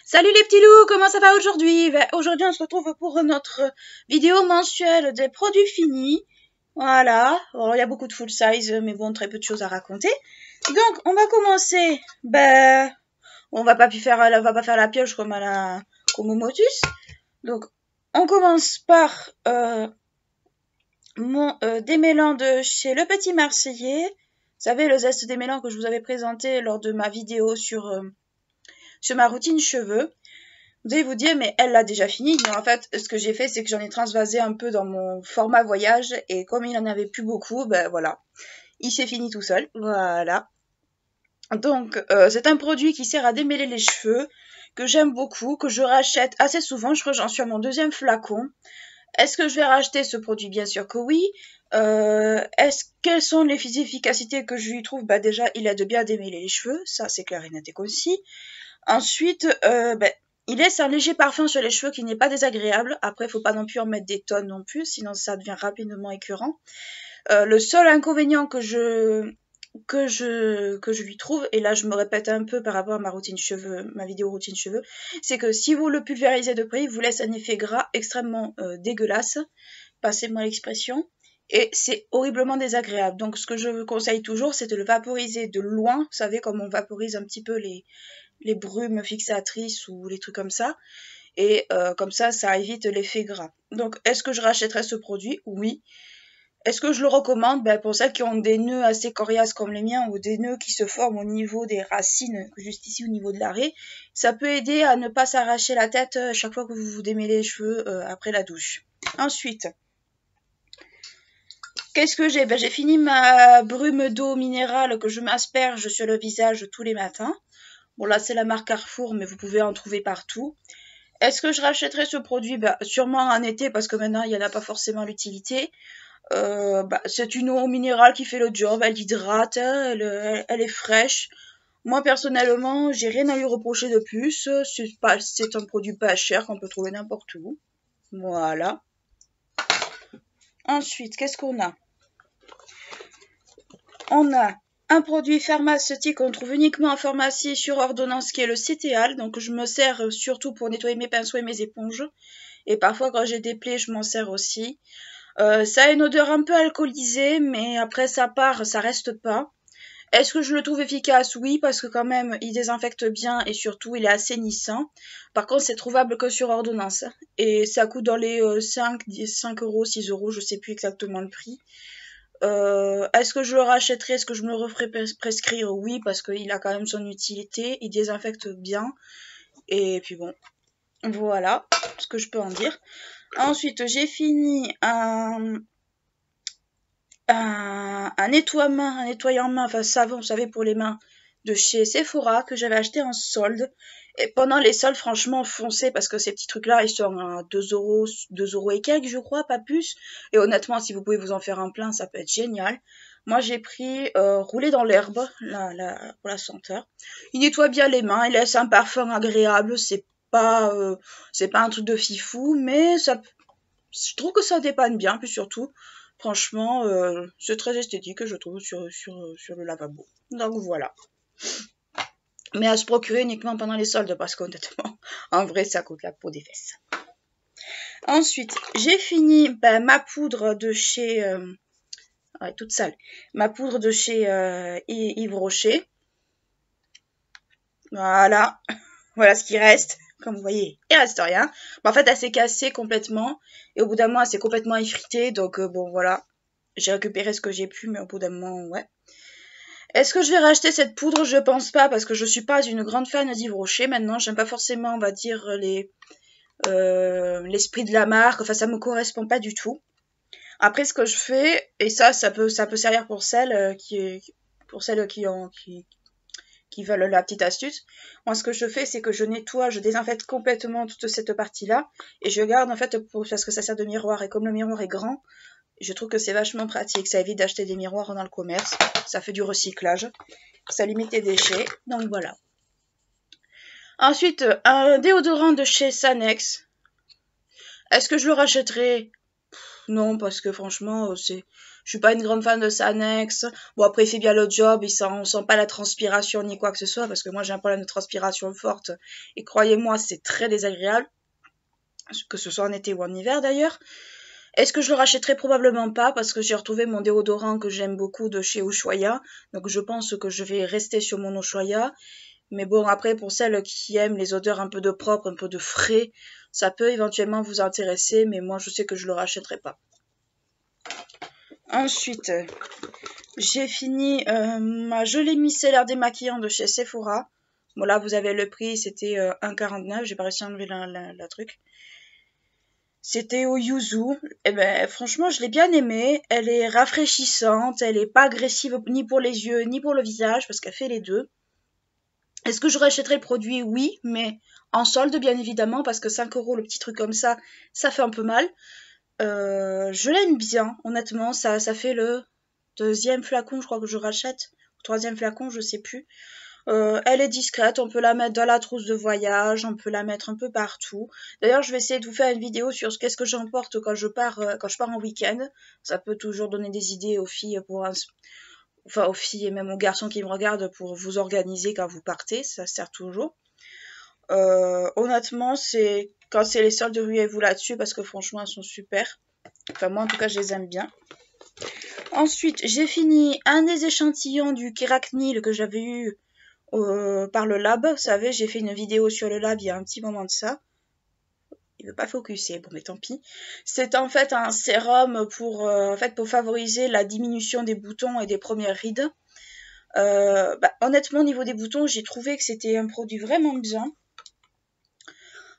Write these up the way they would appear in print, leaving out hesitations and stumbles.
Salut les petits loups, comment ça va aujourd'hui? Aujourd'hui on se retrouve pour notre vidéo mensuelle des produits finis. Voilà, alors, il y a beaucoup de full size, mais bon, très peu de choses à raconter. Donc on va commencer, on va pas faire la pioche comme au Motus. Donc on commence par mon démêlant de chez Le Petit Marseillais. Vous savez, le zeste démêlant que je vous avais présenté lors de ma vidéo sur ma routine cheveux. Vous allez vous dire, mais elle l'a déjà fini. Mais en fait, ce que j'ai fait, c'est que j'en ai transvasé un peu dans mon format voyage. Et comme il en avait plus beaucoup, ben voilà. Il s'est fini tout seul. Voilà. Donc, c'est un produit qui sert à démêler les cheveux, que j'aime beaucoup, que je rachète assez souvent. Je crois que j'en suis à mon deuxième flacon. Est-ce que je vais racheter ce produit? Bien sûr que oui. Quelles sont les efficacités que je lui trouve? Bah déjà, il aide bien à démêler les cheveux. Ça, c'est clair et net et concis. Ensuite, il laisse un léger parfum sur les cheveux qui n'est pas désagréable. Après, il faut pas non plus en mettre des tonnes non plus, sinon ça devient rapidement écœurant. Le seul inconvénient que je lui trouve, et là je me répète un peu par rapport à ma routine cheveux, ma vidéo routine cheveux, c'est que si vous le pulvérisez de près, il vous laisse un effet gras extrêmement dégueulasse, passez-moi l'expression, et c'est horriblement désagréable. Donc ce que je vous conseille toujours, c'est de le vaporiser de loin, vous savez comme on vaporise un petit peu les brumes fixatrices ou les trucs comme ça. Et comme ça évite l'effet gras. Donc, est-ce que je rachèterai ce produit? Oui. Est-ce que je le recommande? Pour celles qui ont des nœuds assez coriaces comme les miens ou des nœuds qui se forment au niveau des racines, juste ici au niveau de l'arrêt, ça peut aider à ne pas s'arracher la tête chaque fois que vous vous démêlez les cheveux après la douche. Ensuite, qu'est-ce que j'ai? J'ai fini ma brume d'eau minérale que je m'asperge sur le visage tous les matins. Bon, là, c'est la marque Carrefour, mais vous pouvez en trouver partout. Est-ce que je rachèterai ce produit? Sûrement en été, parce que maintenant, il n'y en a pas forcément l'utilité. C'est une eau minérale qui fait le job, elle hydrate, elle est fraîche. Moi, personnellement, j'ai rien à lui reprocher de plus. C'est un produit pas cher qu'on peut trouver n'importe où. Voilà. Ensuite, qu'est-ce qu'on a? On a un produit pharmaceutique qu'on trouve uniquement en pharmacie sur ordonnance qui est le Cétéal. Donc je me sers surtout pour nettoyer mes pinceaux et mes éponges. Et parfois quand j'ai des plaies, je m'en sers aussi. Ça a une odeur un peu alcoolisée, mais après ça part, ça reste pas. Est-ce que je le trouve efficace? Oui, parce que quand même, il désinfecte bien et surtout, il est assainissant. Par contre, c'est trouvable que sur ordonnance. Et ça coûte dans les 5 euros, 6 euros, je sais plus exactement le prix. Est-ce que je le rachèterai? Est-ce que je me le referai prescrire? Oui, parce qu'il a quand même son utilité. Il désinfecte bien. Et puis bon, voilà ce que je peux en dire. Ensuite, j'ai fini un nettoyant main, enfin savon, vous savez, pour les mains, de chez Sephora, que j'avais acheté en solde. Et pendant les soldes, franchement, foncez, parce que ces petits trucs-là, ils sont à 2 euros, 2 euros et quelques, je crois, pas plus. Et honnêtement, si vous pouvez vous en faire un plein, ça peut être génial. Moi, j'ai pris roulé dans l'herbe, pour la senteur. Il nettoie bien les mains, il laisse un parfum agréable, c'est pas un truc de fifou, mais je trouve que ça dépanne bien, puis surtout, franchement, c'est très esthétique, je trouve, sur le lavabo. Donc voilà. Mais à se procurer uniquement pendant les soldes, parce qu'honnêtement, en vrai, ça coûte la peau des fesses. Ensuite, j'ai fini ma poudre de chez... toute sale. Ma poudre de chez Yves Rocher. Voilà. Voilà ce qui reste. Comme vous voyez, il reste rien. En fait, elle s'est cassée complètement. Et au bout d'un moment, elle s'est complètement effritée. Donc, bon, voilà. J'ai récupéré ce que j'ai pu, mais au bout d'un moment, ouais. Est-ce que je vais racheter cette poudre? Je pense pas, parce que je suis pas une grande fan d'Yves Rocher. Maintenant, j'aime pas forcément, on va dire, l'esprit de la marque. Enfin, ça me correspond pas du tout. Après, ce que je fais, et ça peut servir pour celles qui veulent la petite astuce. Moi, ce que je fais, c'est que je nettoie, je désinfecte complètement toute cette partie-là, et je garde en fait parce que ça sert de miroir, et comme le miroir est grand, je trouve que c'est vachement pratique. Ça évite d'acheter des miroirs dans le commerce, ça fait du recyclage, ça limite les déchets, donc voilà. Ensuite, un déodorant de chez Sanex. Est-ce que je le rachèterai? non, parce que franchement, je suis pas une grande fan de Sanex. Bon, après, il fait bien le job, on sent pas la transpiration ni quoi que ce soit, parce que moi, j'ai un problème de transpiration forte. Et croyez-moi, c'est très désagréable, que ce soit en été ou en hiver d'ailleurs. Est-ce que je le rachèterai? Probablement pas, parce que j'ai retrouvé mon déodorant que j'aime beaucoup de chez Ushuaïa. Donc, je pense que je vais rester sur mon Ushuaïa. Mais bon, après, pour celles qui aiment les odeurs un peu de propre, un peu de frais, ça peut éventuellement vous intéresser, mais moi, je sais que je le rachèterai pas. Ensuite, j'ai fini ma gelée micellaire démaquillant de chez Sephora. Bon, là, vous avez le prix, c'était 1,49. J'ai pas réussi à enlever la truc. C'était au yuzu. Et ben, franchement, je l'ai bien aimée. Elle est rafraîchissante, elle est pas agressive ni pour les yeux, ni pour le visage, parce qu'elle fait les deux. Est-ce que je rachèterai le produit? Oui, mais en solde, bien évidemment, parce que 5 € le petit truc comme ça fait un peu mal. Je l'aime bien, honnêtement. Ça fait le deuxième flacon, je crois que je rachète. Troisième flacon, je sais plus. Elle est discrète, on peut la mettre dans la trousse de voyage, on peut la mettre un peu partout. D'ailleurs, je vais essayer de vous faire une vidéo sur qu'est-ce que j'emporte quand je pars en week-end. Ça peut toujours donner des idées aux filles aux filles et même aux garçons qui me regardent pour vous organiser quand vous partez, ça sert toujours. Honnêtement, quand c'est les soldes, ruez-vous là-dessus parce que franchement, elles sont super. Enfin, moi en tout cas, je les aime bien. Ensuite, j'ai fini un des échantillons du Kéracnil que j'avais eu par le lab. Vous savez, j'ai fait une vidéo sur le lab il y a un petit moment de ça. Il veut pas focuser, bon mais tant pis. C'est en fait un sérum pour favoriser la diminution des boutons et des premières rides. Honnêtement, au niveau des boutons, j'ai trouvé que c'était un produit vraiment bien.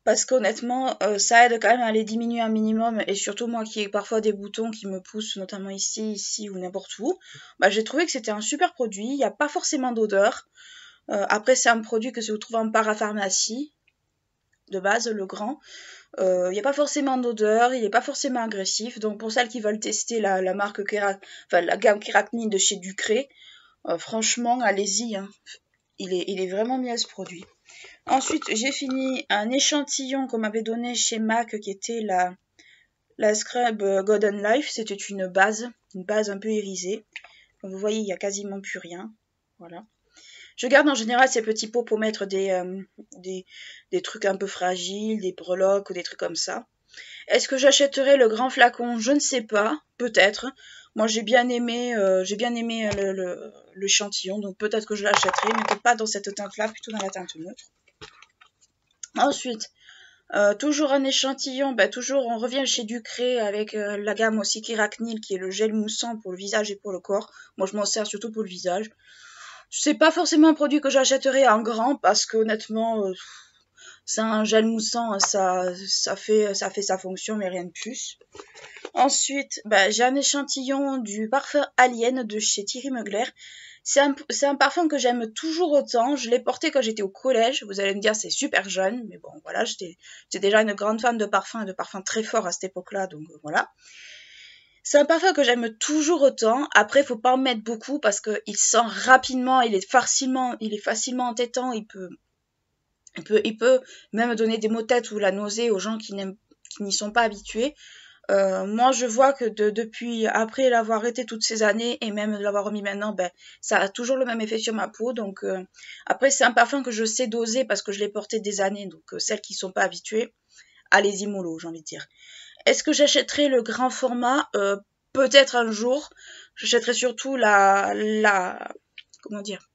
Parce qu'honnêtement, ça aide quand même à les diminuer un minimum. Et surtout, moi qui ai parfois des boutons qui me poussent, notamment ici ou n'importe où, j'ai trouvé que c'était un super produit. Il n'y a pas forcément d'odeur. Après, c'est un produit que si vous trouvez en parapharmacie, de base, le grand. Il n'y a pas forcément d'odeur, il n'est pas forcément agressif. Donc pour celles qui veulent tester la marque la gamme Kéracnil de chez Ducré, franchement, allez-y. Hein. Il est vraiment bien ce produit. Ensuite, j'ai fini un échantillon qu'on m'avait donné chez MAC qui était la Scrub Golden Life. C'était une base un peu irisée. Comme vous voyez, il n'y a quasiment plus rien. Voilà. Je garde en général ces petits pots pour mettre des trucs un peu fragiles, des breloques ou des trucs comme ça. Est-ce que j'achèterai le grand flacon? Je ne sais pas, peut-être. Moi j'ai bien aimé l'échantillon, donc peut-être que je l'achèterai, mais peut-être pas dans cette teinte-là, plutôt dans la teinte neutre. Ensuite, toujours un échantillon, toujours on revient chez Ducré avec la gamme aussi Kéracnil qui est le gel moussant pour le visage et pour le corps. Moi je m'en sers surtout pour le visage. C'est pas forcément un produit que j'achèterai en grand parce qu'honnêtement, c'est un gel moussant, ça fait sa fonction, mais rien de plus. Ensuite, j'ai un échantillon du parfum Alien de chez Thierry Mugler. C'est un parfum que j'aime toujours autant. Je l'ai porté quand j'étais au collège. Vous allez me dire, c'est super jeune, mais bon, voilà, j'étais déjà une grande fan de parfums et de parfums très forts à cette époque-là, donc voilà. C'est un parfum que j'aime toujours autant. Après, faut pas en mettre beaucoup parce qu'il sent rapidement, il est facilement entêtant. Il peut même donner des maux de tête ou la nausée aux gens qui n'y sont pas habitués. Moi, je vois que depuis, après l'avoir arrêté toutes ces années et même de l'avoir remis maintenant, ça a toujours le même effet sur ma peau. Donc, après, c'est un parfum que je sais doser parce que je l'ai porté des années. Donc, celles qui ne sont pas habituées, allez-y mollo, j'ai envie de dire. Est-ce que j'achèterai le grand format? Peut-être un jour. J'achèterai surtout comment dire,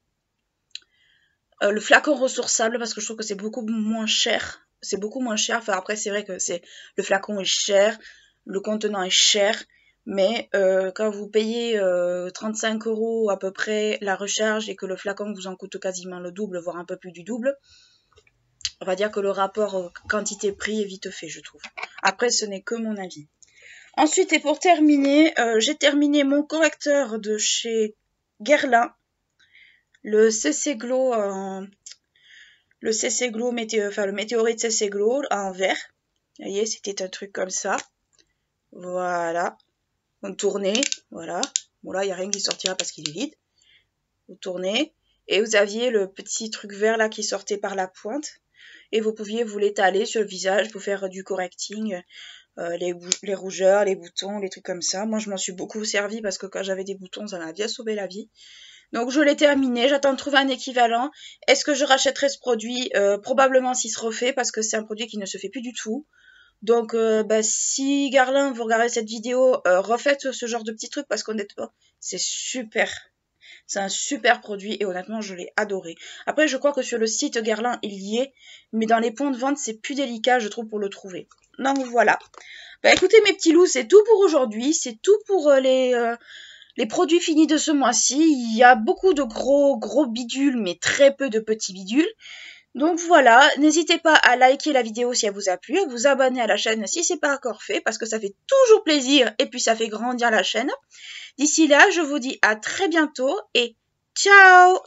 le flacon ressourçable parce que je trouve que c'est beaucoup moins cher. C'est beaucoup moins cher. Enfin, après, c'est vrai que le flacon est cher, le contenant est cher, mais quand vous payez 35 € à peu près la recharge et que le flacon vous en coûte quasiment le double, voire un peu plus du double, on va dire que le rapport quantité-prix est vite fait, je trouve. Après, ce n'est que mon avis. Ensuite, et pour terminer, j'ai terminé mon correcteur de chez Guerlain, le CC Glow, le météorite CC Glow en vert. Vous voyez, c'était un truc comme ça. Voilà. Vous tournez, voilà. Bon là, il n'y a rien qui sortira parce qu'il est vide. Vous tournez, et vous aviez le petit truc vert là qui sortait par la pointe. Et vous pouviez vous l'étaler sur le visage pour faire du correcting. les rougeurs, les boutons, les trucs comme ça. Moi, je m'en suis beaucoup servi parce que quand j'avais des boutons, ça m'a bien sauvé la vie. Donc, je l'ai terminé. J'attends de trouver un équivalent. Est-ce que je rachèterai ce produit? Probablement s'il se refait parce que c'est un produit qui ne se fait plus du tout. Donc, si Garlin, vous regardez cette vidéo, refaites ce genre de petits trucs parce qu'honnêtement, c'est super. C'est un super produit et honnêtement, je l'ai adoré. Après, je crois que sur le site Guerlain, il y est, mais dans les points de vente, c'est plus délicat, je trouve, pour le trouver. Donc voilà. Écoutez, mes petits loups, c'est tout pour aujourd'hui. C'est tout pour les produits finis de ce mois-ci. Il y a beaucoup de gros bidules, mais très peu de petits bidules. Donc voilà, n'hésitez pas à liker la vidéo si elle vous a plu, à vous abonner à la chaîne si c'est pas encore fait, parce que ça fait toujours plaisir et puis ça fait grandir la chaîne. D'ici là, je vous dis à très bientôt et ciao!